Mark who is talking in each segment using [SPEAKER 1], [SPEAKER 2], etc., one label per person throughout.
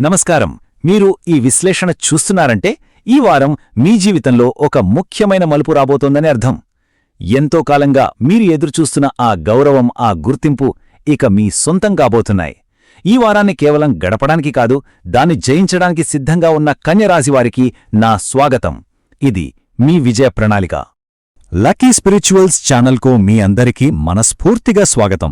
[SPEAKER 1] నమస్కారం. మీరు ఈ విశ్లేషణ చూస్తున్నారంటే ఈ వారం మీ జీవితంలో ఒక ముఖ్యమైన మలుపు రాబోతోందని అర్థం. ఎంతో కాలంగా మీరు ఎదురుచూస్తున్న ఆ గౌరవం, ఆ గుర్తింపు ఇక మీ సొంతం కాబోతున్నాయి. ఈ వారాన్ని కేవలం గడపడానికి కాదు, దాన్ని జయించడానికి సిద్ధంగా ఉన్న కన్యరాశివారికి నా స్వాగతం. ఇది మీ విజయ ప్రణాళిక. లక్కీ స్పిరిచువల్స్ ఛానల్కు మీ అందరికీ మనస్ఫూర్తిగా స్వాగతం.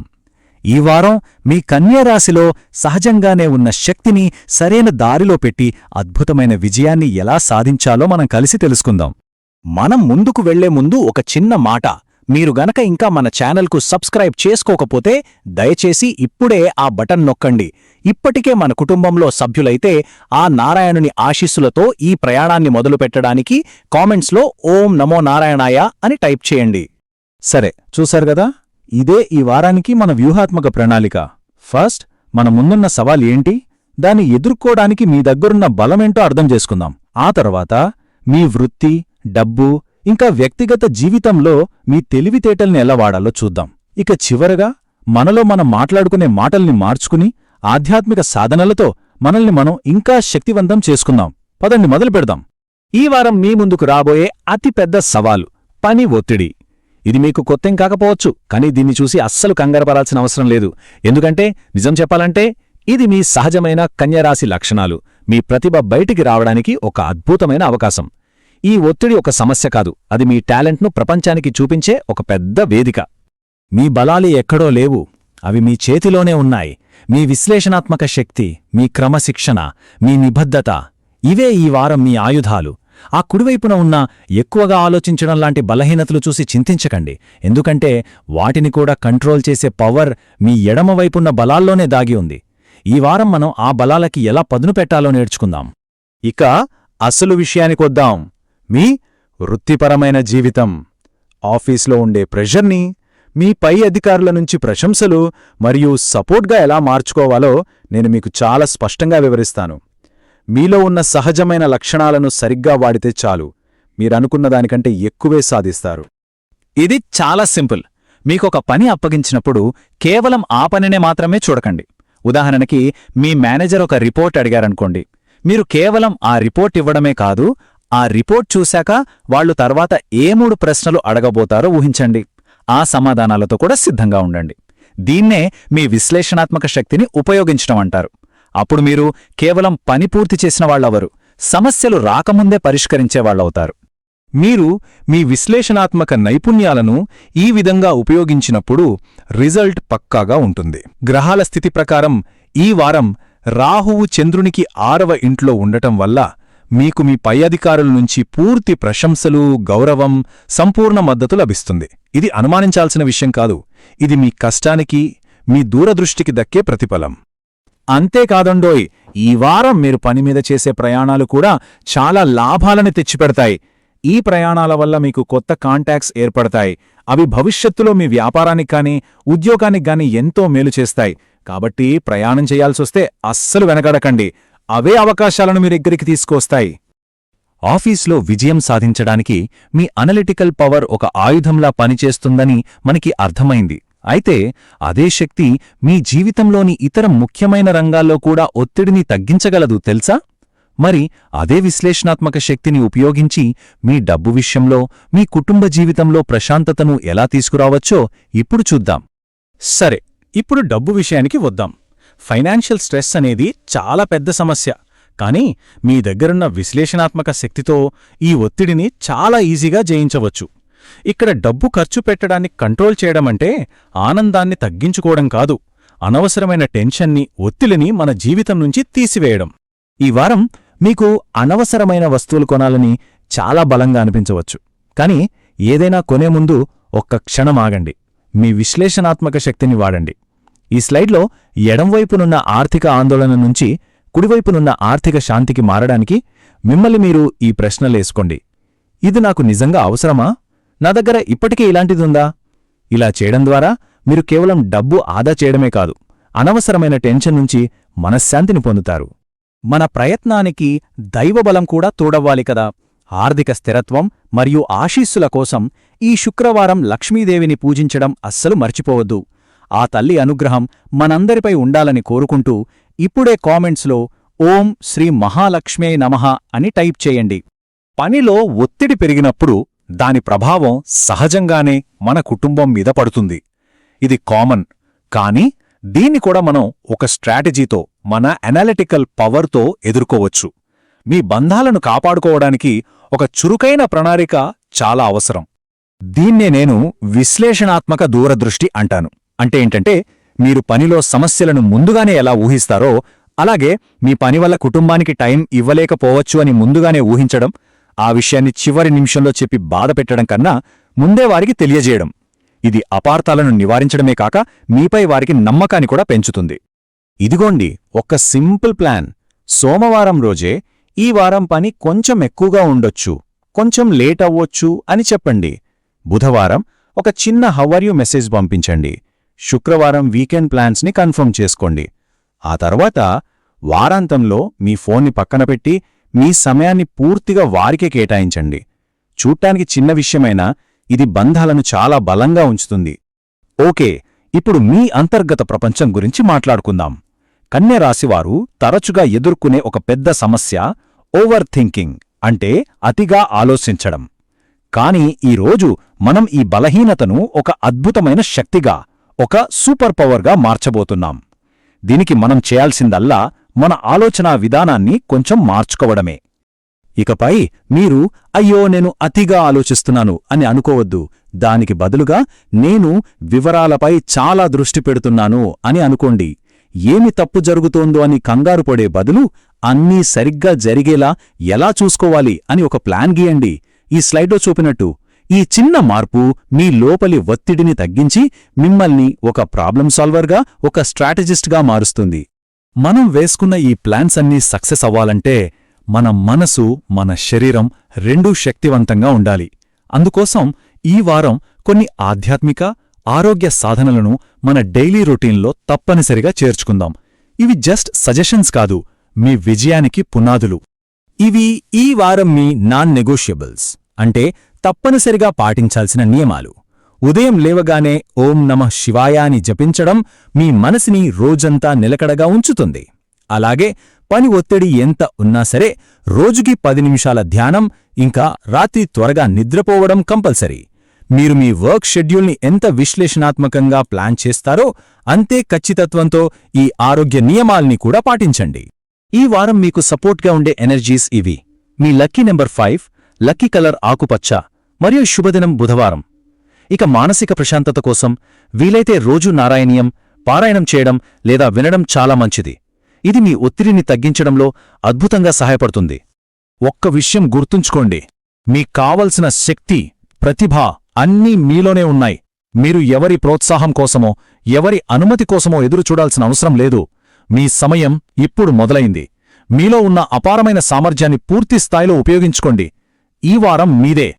[SPEAKER 1] ఈ వారం మీ కన్యారాశిలో సహజంగానే ఉన్న శక్తిని సరైన దారిలో పెట్టి అద్భుతమైన విజయాన్ని ఎలా సాధించాలో మనం కలిసి తెలుసుకుందాం. మనం ముందుకు వెళ్లే ముందు ఒక చిన్న మాట. మీరు గనక ఇంకా మన ఛానల్కు సబ్స్క్రైబ్ చేసుకోకపోతే దయచేసి ఇప్పుడే ఆ బటన్ నొక్కండి. ఇప్పటికే మన కుటుంబంలో సభ్యులైతే ఆ నారాయణుని ఆశీస్సులతో ఈ ప్రయాణాన్ని మొదలుపెట్టడానికి కామెంట్స్లో ఓం నమో నారాయణాయ అని టైప్ చేయండి. సరే, చూశారు గదా, ఇదే ఈ వారానికి మన వ్యూహాత్మక ప్రణాళిక. ఫస్ట్, మన ముందున్న సవాల్ ఏంటి, దాన్ని ఎదుర్కోడానికి మీ దగ్గరున్న బలమేంటో అర్థం చేసుకుందాం. ఆ తర్వాత మీ వృత్తి, డబ్బు, ఇంకా వ్యక్తిగత జీవితంలో మీ తెలివితేటల్ని ఎలా వాడాలో చూద్దాం. ఇక చివరగా మనలో మనం మాట్లాడుకునే మాటల్ని మార్చుకుని ఆధ్యాత్మిక సాధనలతో మనల్ని మనం ఇంకా శక్తివంతం చేసుకుందాం. పదండి, మొదలు పెడదాం. ఈ వారం మీ ముందుకు రాబోయే అతిపెద్ద సవాలు పని ఒత్తిడి. ఇది మీకు కొత్తేం కాకపోవచ్చు, కానీ దీన్ని చూసి అస్సలు కంగారపడాల్సిన అవసరం లేదు. ఎందుకంటే నిజం చెప్పాలంటే ఇది మీ సహజమైన కన్యరాశి లక్షణాలు. మీ ప్రతిభ బయటికి రావడానికి ఒక అద్భుతమైన అవకాశం. ఈ ఒత్తిడి ఒక సమస్య కాదు, అది మీ టాలెంట్ను ప్రపంచానికి చూపించే ఒక పెద్ద వేదిక. మీ బలాలు ఎక్కడో లేవు, అవి మీ చేతిలోనే ఉన్నాయి. మీ విశ్లేషణాత్మక శక్తి, మీ క్రమశిక్షణ, మీ నిబద్ధత, ఇవే ఈ వారం మీ ఆయుధాలు. ఆ కుడివైపున ఉన్న ఎక్కువగా ఆలోచించడం లాంటి బలహీనతలు చూసి చింతించకండి, ఎందుకంటే వాటిని కూడా కంట్రోల్ చేసే పవర్ మీ ఎడమవైపున్న బలాల్లోనే దాగి ఉంది. ఈ వారం మనం ఆ బలాలకి ఎలా పదును పెట్టాలో నేర్చుకుందాం. ఇక అసలు విషయానికొద్దాం. మీ వృత్తిపరమైన జీవితం. ఆఫీస్లో ఉండే ప్రెషర్ని, మీ పై అధికారుల నుంచి ప్రశంసలు మరియు సపోర్ట్గా ఎలా మార్చుకోవాలో నేను మీకు చాలా స్పష్టంగా వివరిస్తాను. మీలో ఉన్న సహజమైన లక్షణాలను సరిగ్గా వాడితే చాలు, మీరనుకున్న దానికంటే ఎక్కువే సాధిస్తారు. ఇది చాలా సింపుల్. మీకొక పని అప్పగించినప్పుడు కేవలం ఆ పనినే మాత్రమే చూడకండి. ఉదాహరణకి, మీ మేనేజర్ ఒక రిపోర్ట్ అడిగారనుకోండి. మీరు కేవలం ఆ రిపోర్ట్ ఇవ్వడమే కాదు, ఆ రిపోర్ట్ చూశాక వాళ్లు తర్వాత ఏ 3 ప్రశ్నలు అడగబోతారో ఊహించండి. ఆ సమాధానాలతో కూడా సిద్ధంగా ఉండండి. దీన్నే మీ విశ్లేషణాత్మక శక్తిని ఉపయోగించడం అంటారు. అప్పుడు మీరు కేవలం పని పూర్తి చేసిన వాళ్ళవరు, సమస్యలు రాకముందే పరిష్కరించేవాళ్లవుతారు. మీరు మీ విశ్లేషణాత్మక నైపుణ్యాలను ఈ విధంగా ఉపయోగించినప్పుడు రిజల్ట్ పక్కాగా ఉంటుంది. గ్రహాల స్థితి ప్రకారం ఈ వారం రాహువు చంద్రునికి 6వ ఇంట్లో ఉండటం వల్ల మీకు మీ పై అధికారుల నుంచి పూర్తి ప్రశంసలు, గౌరవం, సంపూర్ణ మద్దతు లభిస్తుంది. ఇది అనుమానించాల్సిన విషయం కాదు, ఇది మీ కష్టానికి, మీ దూరదృష్టికి దక్కే ప్రతిఫలం. అంతేకాదండోయ్, ఈ వారం మీరు పనిమీద చేసే ప్రయాణాలు కూడా చాలా లాభాలని తెచ్చిపెడతాయి. ఈ ప్రయాణాల వల్ల మీకు కొత్త కాంటాక్ట్స్ ఏర్పడతాయి. అవి భవిష్యత్తులో మీ వ్యాపారానికి కానీ, ఉద్యోగానికి గానీ ఎంతో మేలు చేస్తాయి. కాబట్టి ప్రయాణం చేయాల్సొస్తే అస్సలు వెనకడకండి, అవే అవకాశాలను మీ దగ్గరికి తీసుకొస్తాయి. ఆఫీస్లో విజయం సాధించడానికి మీ అనలిటికల్ పవర్ ఒక ఆయుధంలా పనిచేస్తుందని మనకి అర్థమైంది. అయితే అదే శక్తి మీ జీవితంలోని ఇతర ముఖ్యమైన రంగాల్లో కూడా ఒత్తిడిని తగ్గించగలదు, తెలుసా? మరి అదే విశ్లేషణాత్మక శక్తిని ఉపయోగించి మీ డబ్బు విషయంలో, మీ కుటుంబ జీవితంలో ప్రశాంతతను ఎలా తీసుకురావచ్చో ఇప్పుడు చూద్దాం. సరే, ఇప్పుడు డబ్బు విషయానికి వద్దాం. ఫైనాన్షియల్ స్ట్రెస్ అనేది చాలా పెద్ద సమస్య, కానీ మీ దగ్గరున్న విశ్లేషణాత్మక శక్తితో ఈ ఒత్తిడిని చాలా ఈజీగా జయించవచ్చు. ఇక్కడ డబ్బు ఖర్చు పెట్టడాన్ని కంట్రోల్ చేయడమంటే ఆనందాన్ని తగ్గించుకోవడం కాదు, అనవసరమైన టెన్షన్ని, ఒత్తిడిని మన జీవితం నుంచి తీసివేయడం. ఈ వారం మీకు అనవసరమైన వస్తువులు కొనాలని చాలా బలంగా అనిపించవచ్చు, కానీ ఏదైనా కొనే ముందు ఒక్క క్షణం ఆగండి. మీ విశ్లేషణాత్మక శక్తిని వాడండి. ఈ స్లైడ్లో ఎడంవైపునున్న ఆర్థిక ఆందోళన నుంచి కుడివైపునున్న ఆర్థిక శాంతికి మారడానికి మిమ్మల్ని మీరు ఈ ప్రశ్నలేసుకోండి. ఇది నాకు నిజంగా అవసరమా? నా దగ్గర ఇప్పటికే ఇలాంటిదుందా? ఇలా చేయడం ద్వారా మీరు కేవలం డబ్బు ఆదా చేయడమే కాదు, అనవసరమైన టెన్షన్ నుంచి మనశ్శాంతిని పొందుతారు. మన ప్రయత్నానికి దైవబలం కూడా తోడవ్వాలి కదా. ఆర్థిక స్థిరత్వం మరియు ఆశీస్సుల కోసం ఈ శుక్రవారం లక్ష్మీదేవిని పూజించడం అస్సలు మర్చిపోవద్దు. ఆ తల్లి అనుగ్రహం మనందరిపై ఉండాలని కోరుకుంటూ ఇప్పుడే కామెంట్స్లో ఓం శ్రీ మహాలక్ష్మే నమః అని టైప్ చేయండి. పనిలో ఒత్తిడి పెరిగినప్పుడు దాని ప్రభావం సహజంగానే మన కుటుంబం మీద పడుతుంది. ఇది కామన్. కానీ దీన్ని కూడా మనం ఒక స్ట్రాటజీతో, మన అనాలిటికల్ పవర్తో ఎదుర్కోవచ్చు. మీ బంధాలను కాపాడుకోవడానికి ఒక చురుకైన ప్రణాళిక చాలా అవసరం. దీన్నే నేను విశ్లేషణాత్మక దూరదృష్టి అంటాను. అంటే ఏంటంటే, మీరు పనిలో సమస్యలను ముందుగానే ఎలా ఊహిస్తారో, అలాగే మీ పని వల్ల కుటుంబానికి టైం ఇవ్వలేకపోవచ్చు అని ముందుగానే ఊహించడం, ఆ విషయాన్ని చివరి నిమిషంలో చెప్పి బాధపెట్టడం కన్నా ముందే వారికి తెలియజేయడం. ఇది అపార్థాలను నివారించడమే కాక మీపై వారికి నమ్మకాన్ని కూడా పెంచుతుంది. ఇదిగోండి ఒక సింపుల్ ప్లాన్. సోమవారం రోజే ఈ వారం పని కొంచెం ఎక్కువగా ఉండొచ్చు, కొంచెం లేట్ అవ్వొచ్చు అని చెప్పండి. బుధవారం ఒక చిన్న హౌ ఆర్ యు మెసేజ్ పంపించండి. శుక్రవారం వీకెండ్ ప్లాన్స్ని కన్ఫర్మ్ చేసుకోండి. ఆ తర్వాత వారాంతంలో మీ ఫోన్ని పక్కన పెట్టి మీ సమయాన్ని పూర్తిగా వారికే కేటాయించండి. చూడ్డానికి చిన్న విషయమైనా ఇది బంధాలను చాలా బలంగా ఉంచుతుంది. ఓకే, ఇప్పుడు మీ అంతర్గత ప్రపంచం గురించి మాట్లాడుకుందాం. కన్య రాశివారు తరచుగా ఎదుర్కొనే ఒక పెద్ద సమస్య ఓవర్ థింకింగ్, అంటే అతిగా ఆలోచించడం. కానీ ఈరోజు మనం ఈ బలహీనతను ఒక అద్భుతమైన శక్తిగా, ఒక సూపర్ పవర్గా మార్చబోతున్నాం. దీనికి మనం చేయాల్సిందల్లా మన ఆలోచనా విధానాన్ని కొంచెం మార్చుకోవడమే. ఇకపై మీరు అయ్యో నేను అతిగా ఆలోచిస్తున్నాను అని అనుకోవద్దు. దానికి బదులుగా నేను వివరాలపై చాలా దృష్టి పెడుతున్నాను అని అనుకోండి. ఏమి తప్పు జరుగుతోందో అని కంగారు పడే బదులు అన్నీ సరిగ్గా జరిగేలా ఎలా చూసుకోవాలి అని ఒక ప్లాన్ గీయండి. ఈ స్లైడ్లో చూపినట్టు ఈ చిన్న మార్పు మీ లోపలి ఒత్తిడిని తగ్గించి మిమ్మల్ని ఒక ప్రాబ్లం సాల్వర్గా, ఒక స్ట్రాటజిస్ట్గా మారుస్తుంది. మనం వేసుకున్న ఈ ప్లాన్స్ అన్నీ సక్సెస్ అవ్వాలంటే మన మనసు, మన శరీరం రెండూ శక్తివంతంగా ఉండాలి. అందుకోసం ఈ వారం కొన్ని ఆధ్యాత్మిక, ఆరోగ్య సాధనలను మన డైలీ రొటీన్లో తప్పనిసరిగా చేర్చుకుందాం. ఇవి జస్ట్ సజెషన్స్ కాదు, మీ విజయానికి పునాదులు. ఇవి ఈ వారం మీ నాన్ నెగోషియబుల్స్, అంటే తప్పనిసరిగా పాటించాల్సిన నియమాలు. ఉదయం లేవగానే ఓం నమః శివాయ అని జపించడం మీ మనసుని రోజంతా నిలకడగా ఉంచుతుంది. అలాగే పని ఒత్తిడి ఎంత ఉన్నా సరే రోజుకి 10 నిమిషాల ధ్యానం, ఇంకా రాత్రి త్వరగా నిద్రపోవడం కంపల్సరీ. మీరు మీ వర్క్ షెడ్యూల్ని ఎంత విశ్లేషణాత్మకంగా ప్లాన్ చేస్తారో అంతే ఖచ్చితత్వంతో ఈ ఆరోగ్య నియమాల్ని కూడా పాటించండి. ఈ వారం మీకు సపోర్ట్గా ఉండే ఎనర్జీస్ ఇవి. మీ లక్కీ నెంబర్ 5, లక్కీ కలర్ ఆకుపచ్చ, మరియు శుభదినం బుధవారం. ఇక మానసిక ప్రశాంతత కోసం వీలైతే రోజూ నారాయణీయం పారాయణం చేయడం లేదా వినడం చాలా మంచిది. ఇది మీ ఒత్తిడిని తగ్గించడంలో అద్భుతంగా సహాయపడుతుంది. ఒక్క విషయం గుర్తుంచుకోండి, మీకు కావలసిన శక్తి, ప్రతిభ అన్నీ మీలోనే ఉన్నాయి. మీరు ఎవరి ప్రోత్సాహం కోసమో, ఎవరి అనుమతి కోసమో ఎదురుచూడాల్సిన అవసరం లేదు. మీ సమయం ఇప్పుడు మొదలైంది. మీలో ఉన్న అపారమైన సామర్థ్యాన్ని పూర్తి స్థాయిలో ఉపయోగించుకోండి. ఈ వారం మీదే.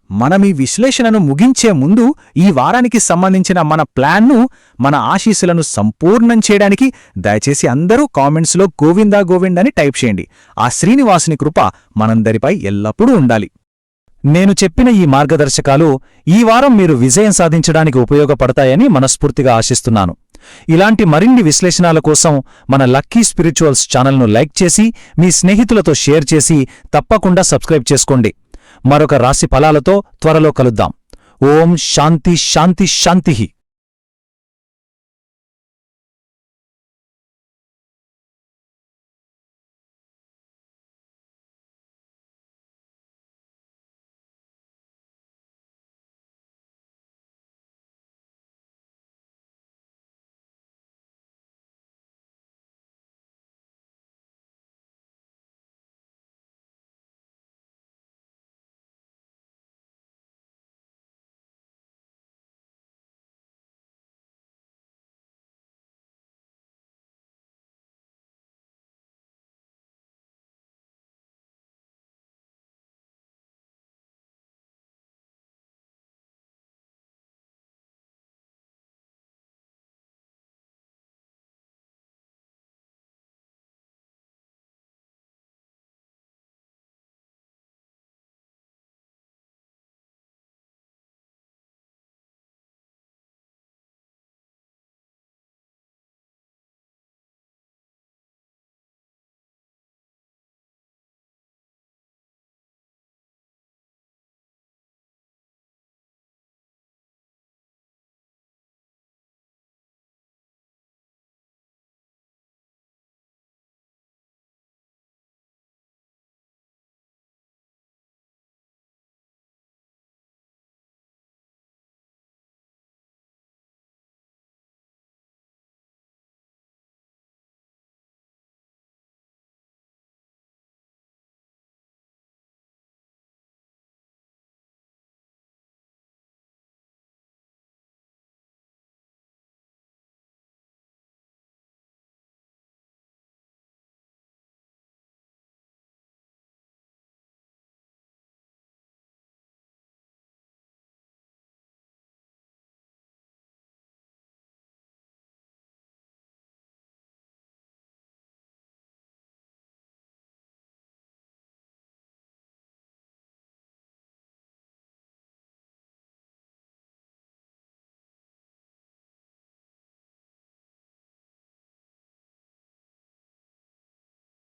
[SPEAKER 1] మనమీ విశ్లేషణను ముగించే ముందు ఈ వారానికి సంబంధించిన మన ప్లాన్ను, మన ఆశీస్సులను సంపూర్ణం చేయడానికి దయచేసి అందరూ కామెంట్స్లో గోవిందా గోవింద్ అని టైప్ చేయండి. ఆ శ్రీనివాసుని కృప మనందరిపై ఎల్లప్పుడూ ఉండాలి. నేను చెప్పిన ఈ మార్గదర్శకాలు ఈ వారం మీరు విజయం సాధించడానికి ఉపయోగపడతాయని మనస్ఫూర్తిగా ఆశిస్తున్నాను. ఇలాంటి మరిన్ని విశ్లేషణల కోసం మన లక్కీ స్పిరిచువల్స్ ఛానల్ను లైక్ చేసి, మీ స్నేహితులతో షేర్ చేసి తప్పకుండా సబ్స్క్రైబ్ చేసుకోండి. మరొక రాశి ఫలాలతో త్వరలో కలుద్దాం. ఓం శాంతి శాంతి శాంతిః.